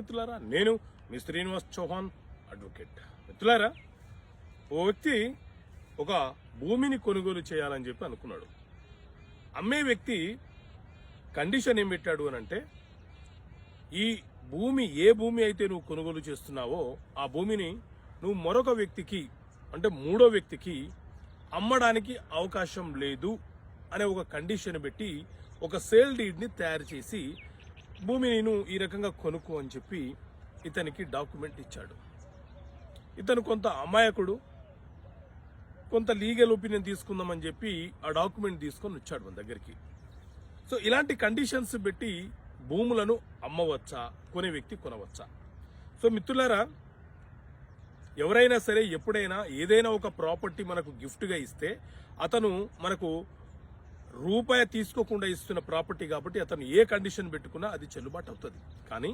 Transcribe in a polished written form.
మిత్రులారా, నేను మీ శ్రీనివాస్ చౌహాన్ అడ్వకేట్. మిత్రులారా, ఓ వ్యక్తి ఒక భూమిని కొనుగోలు చేయాలని చెప్పి అనుకున్నాడు. అమ్మే వ్యక్తి కండిషన్ ఏం పెట్టాడు అని అంటే, ఈ భూమి ఏ భూమి అయితే నువ్వు కొనుగోలు చేస్తున్నావో ఆ భూమిని నువ్వు మరొక వ్యక్తికి అంటే మూడో వ్యక్తికి అమ్మడానికి అవకాశం లేదు అనే ఒక కండిషన్ పెట్టి ఒక సేల్ డీడ్ని తయారు చేసి భూమిని నువ్వు ఈ రకంగా కొనుక్కో అని చెప్పి ఇతనికి డాక్యుమెంట్ ఇచ్చాడు. ఇతను కొంత అమాయకుడు, కొంత లీగల్ ఒపీనియన్ తీసుకుందామని చెప్పి ఆ డాక్యుమెంట్ తీసుకొని వచ్చాడు మన దగ్గరికి. సో ఇలాంటి కండిషన్స్ పెట్టి భూములను అమ్మవచ్చా, కొనే వ్యక్తి కొనవచ్చా? సో మిత్రులారా, ఎవరైనా సరే ఎప్పుడైనా ఏదైనా ఒక ప్రాపర్టీ మనకు గిఫ్ట్గా ఇస్తే అతను మనకు రూపాయి తీసుకోకుండా ఇస్తున్న ప్రాపర్టీ కాబట్టి అతను ఏ కండిషన్ పెట్టుకున్నా అది చెల్లుబాటు అవుతుంది. కానీ